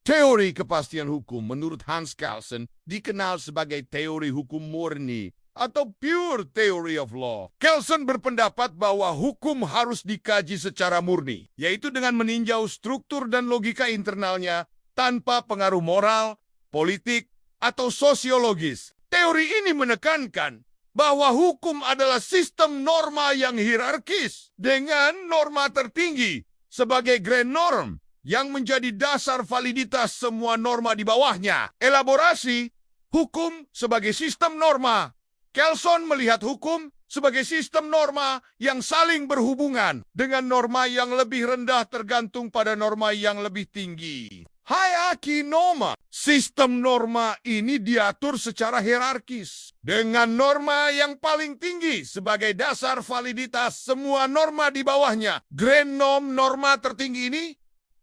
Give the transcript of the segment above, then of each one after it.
Teori kepastian hukum menurut Hans Kelsen dikenal sebagai teori hukum murni atau pure theory of law. Kelsen berpendapat bahwa hukum harus dikaji secara murni, yaitu dengan meninjau struktur dan logika internalnya tanpa pengaruh moral, politik, atau sosiologis. Teori ini menekankan bahwa hukum adalah sistem norma yang hierarkis dengan norma tertinggi sebagai grand norm yang menjadi dasar validitas semua norma di bawahnya. Elaborasi hukum sebagai sistem norma. Kelsen melihat hukum sebagai sistem norma yang saling berhubungan dengan norma yang lebih rendah tergantung pada norma yang lebih tinggi. Hierarchy norma. Sistem norma ini diatur secara hierarkis dengan norma yang paling tinggi sebagai dasar validitas semua norma di bawahnya. Grand norm norma tertinggi ini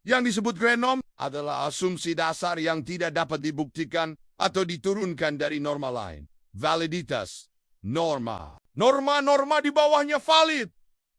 yang disebut grand norm adalah asumsi dasar yang tidak dapat dibuktikan atau diturunkan dari norma lain. Validitas norma. Norma-norma di bawahnya valid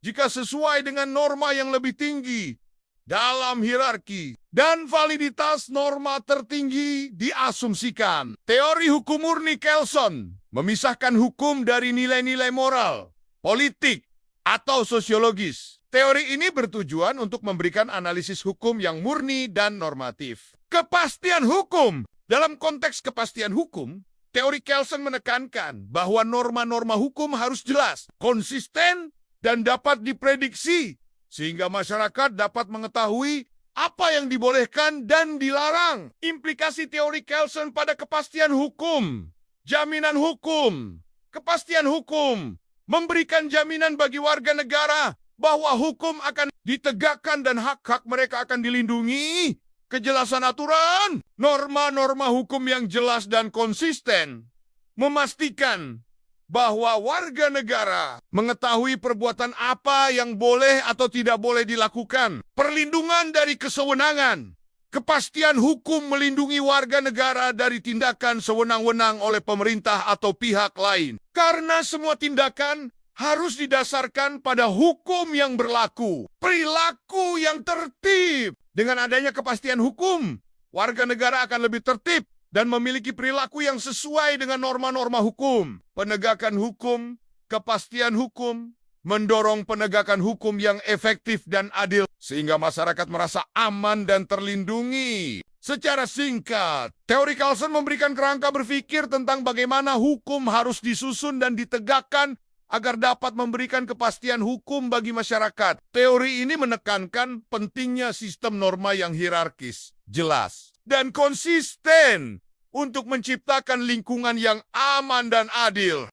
jika sesuai dengan norma yang lebih tinggi dalam hierarki. Dan validitas norma tertinggi diasumsikan. Teori hukum murni Kelsen memisahkan hukum dari nilai-nilai moral, politik, atau sosiologis. Teori ini bertujuan untuk memberikan analisis hukum yang murni dan normatif. Kepastian hukum. Dalam konteks kepastian hukum, teori Kelsen menekankan bahwa norma-norma hukum harus jelas, konsisten, dan dapat diprediksi, sehingga masyarakat dapat mengetahui apa yang dibolehkan dan dilarang. Implikasi teori Kelsen pada kepastian hukum. Jaminan hukum. Kepastian hukum memberikan jaminan bagi warga negara bahwa hukum akan ditegakkan dan hak-hak mereka akan dilindungi. Kejelasan aturan, norma-norma hukum yang jelas dan konsisten memastikan bahwa warga negara mengetahui perbuatan apa yang boleh atau tidak boleh dilakukan. Perlindungan dari kesewenangan. Kepastian hukum melindungi warga negara dari tindakan sewenang-wenang oleh pemerintah atau pihak lain. Karena semua tindakan harus didasarkan pada hukum yang berlaku. Perilaku yang tertib. Dengan adanya kepastian hukum, warga negara akan lebih tertib dan memiliki perilaku yang sesuai dengan norma-norma hukum. Penegakan hukum, kepastian hukum, mendorong penegakan hukum yang efektif dan adil, sehingga masyarakat merasa aman dan terlindungi. Secara singkat, teori Kelsen memberikan kerangka berpikir tentang bagaimana hukum harus disusun dan ditegakkan agar dapat memberikan kepastian hukum bagi masyarakat. Teori ini menekankan pentingnya sistem norma yang hierarkis, jelas, dan konsisten untuk menciptakan lingkungan yang aman dan adil.